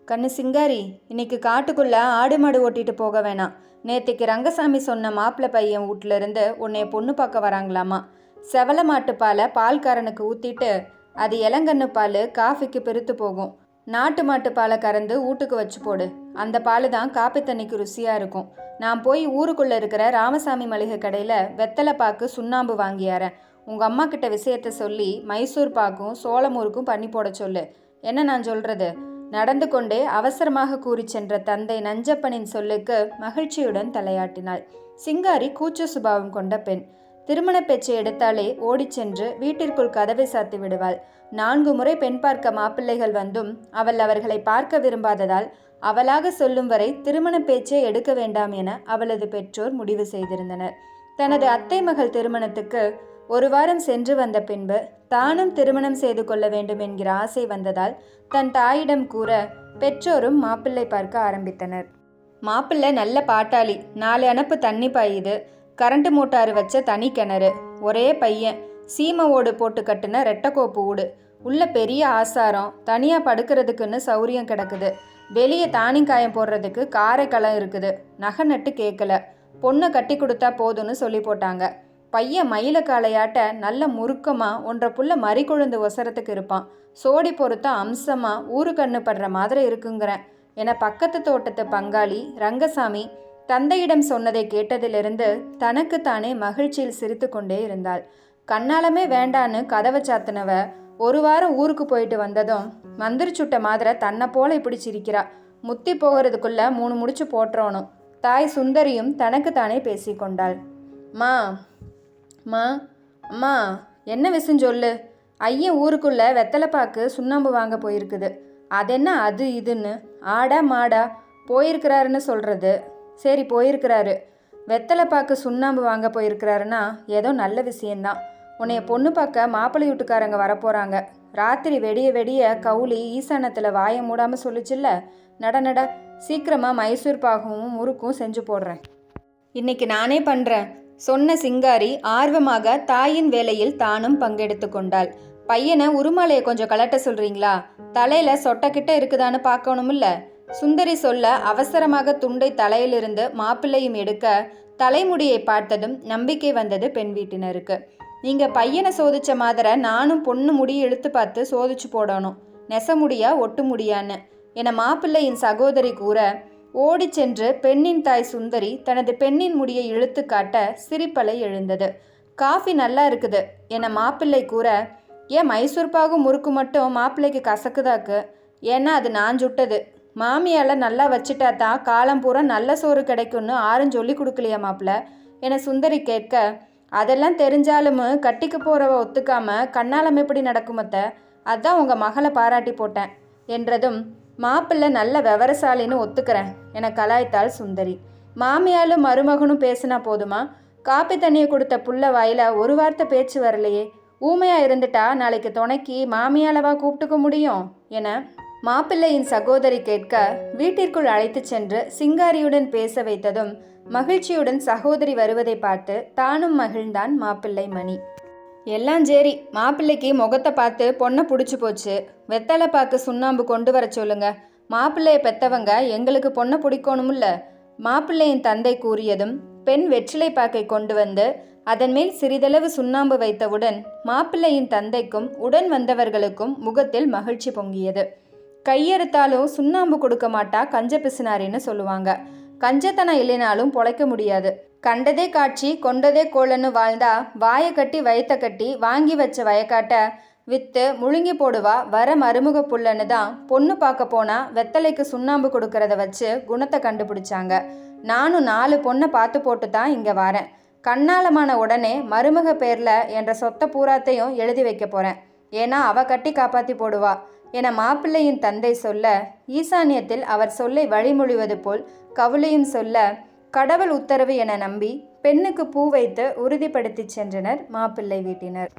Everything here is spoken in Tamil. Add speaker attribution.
Speaker 1: கண்ணு சிங்காரி, இன்னைக்கு காட்டுக்குள்ள ஆடு மாடு ஓட்டிட்டு போக வேணாம். நேத்திக்கு ரங்கசாமி சொன்ன மாப்பிள்ளை பையன் வீட்டுல இருந்து உன்னைய பொண்ணு பார்க்க வராங்களாமா. செவல மாட்டு பாலை பால்காரனுக்கு ஊத்திட்டு அது இளங்கன்னு பால் காஃபிக்கு பெருத்து போகும். நாட்டு மாட்டு பாலை கறந்து வீட்டுக்கு வச்சு போடு. அந்த பால் தான் காப்பி தண்ணிக்கு ருசியா இருக்கும். நான் போய் ஊருக்குள்ள இருக்கிற ராமசாமி மளிகை கடையில வெத்தலை பாக்கு சுண்ணாம்பு வாங்கியாரேன். உங்க அம்மா கிட்ட விஷயத்த சொல்லி மைசூர் பாக்கும் சோளமூருக்கும் பண்ணி போட சொல்லு. என்ன நான் சொல்றது? நடந்து கொண்டே அவசரமாக கூறி சென்ற தந்தை நஞ்சப்பனின் சொல்லுக்கு மகிழ்ச்சியுடன் தலையாட்டினாள். சிங்காரி கூச்ச சுபாவம் கொண்ட பெண். திருமண பேச்சை எடுத்தாலே ஓடிச் சென்று வீட்டிற்குள் கதவை சாத்தி விடுவாள். 4 முறை பெண் பார்க்க மாப்பிள்ளைகள் வந்தும் அவள் அவர்களை பார்க்க விரும்பாததால் அவளாக சொல்லும் வரை திருமண பேச்சை எடுக்க வேண்டாம் என அவளது பெற்றோர் முடிவு செய்திருந்தனர். தனது அத்தை மகள் திருமணத்துக்கு 1 வாரம் சென்று வந்த பின்பு தானும் திருமணம் செய்து கொள்ள வேண்டும் என்கிற ஆசை வந்ததால் தன் தாயிடம் கூற பெற்றோரும் மாப்பிள்ளை பார்க்க ஆரம்பித்தனர். மாப்பிள்ளை நல்ல பாட்டாளி, 4 அணப்பு தண்ணி பாயுது, கரண்ட் மோட்டார் வச்ச தனி கிணறு, ஒரே பையன், சீமை ஓடு போட்டு கட்டுன ரெட்டக்கோப்பு ஊடு, உள்ள பெரிய ஆசாரம், தனியாக படுக்கிறதுக்குன்னு சௌரியம் கிடக்குது, வெளியே தானிக்காயம் போடுறதுக்கு காரைக்களம் இருக்குது, நகை நட்டு கேட்கல, பொண்ணை கட்டி கொடுத்தா போதும்னு சொல்லி போட்டாங்க. பையன் மயில காளையாட்ட நல்ல முறுக்கமாக 1.5 புள்ள மறி கொழுந்து ஒசரத்துக்கு இருப்பான், சோடி பொறுத்தா அம்சமாக ஊரு கண்ணு படுற மாதிரி இருக்குங்கிறேன் என பக்கத்து தோட்டத்து பங்காளி ரங்கசாமி தந்தையிடம் சொன்னதை கேட்டதிலிருந்து தனக்குத்தானே மகிழ்ச்சியில் சிரித்து கொண்டே இருந்தாள். கண்ணாலமே வேண்டான்னு கதவை சாத்தினவ 1 வாரம் ஊருக்கு போயிட்டு வந்ததும் மந்திரிச்சுட்ட மாதிரி தன்னை போல இப்படி சிரிக்கிறா. முத்தி போகிறதுக்குள்ள 3 முடிச்சு போட்டுறோணும். தாய் சுந்தரியும் தனக்குத்தானே பேசிக்கொண்டாள். மா மா அம்மா, என்ன விஷயம் சொல்லு. ஐயன் ஊருக்குள்ள வெத்தலைப்பாக்கு சுண்ணாம்பு வாங்க போயிருக்குது. அதென்ன அது இதுன்னு ஆடா மாடா போயிருக்கிறாருன்னு சொல்கிறது. சரி, போயிருக்கிறாரு. வெத்தலைப்பாக்கு சுண்ணாம்பு வாங்க போயிருக்கிறாருன்னா ஏதோ நல்ல விஷயந்தான். உன்னைய பொண்ணு பார்க்க மாப்பிள்ளை வீட்டுக்காரங்க வரப்போகிறாங்க. ராத்திரி வெடிய வெடிய கவுளி ஈசானத்தில் வாயை மூடாமல் சொல்லிச்சில்ல. நட சீக்கிரமாக மைசூர் பாகவும் முறுக்கும் செஞ்சு போடுறேன். இன்னைக்கு நானே பண்ணுறேன் சொன்ன சிங்காரி ஆர்வமாக தாயின் வேலையில் தானும் பங்கெடுத்து கொண்டாள். பையனை உருமாலையை கொஞ்சம் கலட்ட சொல்றீங்களா? தலையில சொட்டக்கிட்ட இருக்குதான்னு பார்க்கணுமில்ல. சுந்தரி சொல்ல அவசரமாக துண்டை தலையிலிருந்து மாப்பிள்ளையும் எடுக்க தலைமுடியை பார்த்ததும் நம்பிக்கை வந்தது பெண் வீட்டினருக்கு. நீங்க பையனை சோதிச்ச மாதிரி நானும் பொண்ணு முடியை இழுத்து பார்த்து சோதிச்சு போடணும். நெச முடியா ஒட்டு முடியான்னு என மாப்பிள்ளையின் சகோதரி கூற ஓடி சென்று பெண்ணின் தாய் சுந்தரி தனது பெண்ணின் முடியை இழுத்து காட்ட சிரிப்பலை எழுந்தது. காஃபி நல்லா இருக்குது என மாப்பிள்ளை கூற, ஏன் மைசூர் பாகு முறுக்கு மட்டும் மாப்பிள்ளைக்கு கசக்குதாக்கு? ஏன்னா அது நான் சுட்டது. மாமியால் நல்லா வச்சுட்டா தான் காலம் பூரா நல்ல சோறு கிடைக்கும்னு ஆரும் சொல்லி கொடுக்கலையா மாப்பிள்ளை என சுந்தரி கேட்க, அதெல்லாம் தெரிஞ்சாலும் கட்டிக்கு போகிறவ ஒத்துக்காம கண்ணாலம் எப்படி நடக்குமத்த? அதான் உங்கள் மகளை பாராட்டி போட்டேன் என்றதும் மாப்பிள்ளை நல்ல விவரசாலின்னு ஒத்துக்கிறேன் என கலாய்த்தாள் சுந்தரி. மாமியாலும் மருமகனும் பேசினா போதுமா? காப்பி தண்ணியை கொடுத்த புள்ள வாயில 1 வார்த்தை பேச்சு வரலையே. ஊமையா இருந்துட்டா நாளைக்கு துணைக்கு மாமியாலவா கூப்பிட்டுக்க முடியும் என மாப்பிள்ளையின் சகோதரி கேட்க வீட்டிற்குள் அழைத்து சென்று சிங்காரியுடன் பேச வைத்ததும் மகிழ்ச்சியுடன் சகோதரி வருவதை பார்த்து தானும் மகிழ்ந்தான் மாப்பிள்ளை மணி. எல்லாம் சரி, மாப்பிள்ளைக்கு முகத்தை பார்த்து பொண்ணை பிடிச்சி போச்சு. வெத்தலை பாக்கு சுண்ணாம்பு கொண்டு வர சொல்லுங்க. மாப்பிள்ளையை பெற்றவங்க எங்களுக்கு பொண்ணை பிடிக்கணுமில்ல. மாப்பிள்ளையின் தந்தை கூறியதும் பெண் வெற்றிலை பாக்கை கொண்டு வந்து அதன் மேல் சிறிதளவு சுண்ணாம்பு வைத்தவுடன் மாப்பிள்ளையின் தந்தைக்கும் உடன் வந்தவர்களுக்கும் முகத்தில் மகிழ்ச்சி பொங்கியது. கையெடுத்தாலும் சுண்ணாம்பு கொடுக்க மாட்டா கஞ்ச பிசினாரின்னு சொல்லுவாங்க. கஞ்சத்தனம் இல்லைனாலும் பொழைக்க முடியாது. கண்டதே காட்சி கொண்டதே கோலன்னு வாழ்ந்தா வாயை கட்டி வயத்தை கட்டி வாங்கி வச்ச வயக்காட்ட விற்று முழுங்கி போடுவா வர மருமுக புள்ளன்னு தான் பொண்ணு பார்க்க போனால் வெத்தலைக்கு சுண்ணாம்பு கொடுக்கறத வச்சு குணத்தை கண்டுபிடிச்சாங்க. நானும் 4 பொண்ணை பார்த்து போட்டு தான் இங்கே வரேன். கண்ணாலமான உடனே மருமக பேரில் என்ற சொத்தை பூராத்தையும் எழுதி வைக்க போகிறேன். ஏன்னா அவ கட்டி காப்பாற்றி போடுவா என மாப்பிள்ளையின் தந்தை சொல்ல ஈசானியத்தில் அவர் சொல்லை வழிமொழிவது போல் கவுளியும் சொல்ல கடவுள் உத்தரவு என நம்பி பெண்ணுக்கு பூ வைத்து உறுதிப்படுத்தி சென்றனர் மாப்பிள்ளை வீட்டினர்.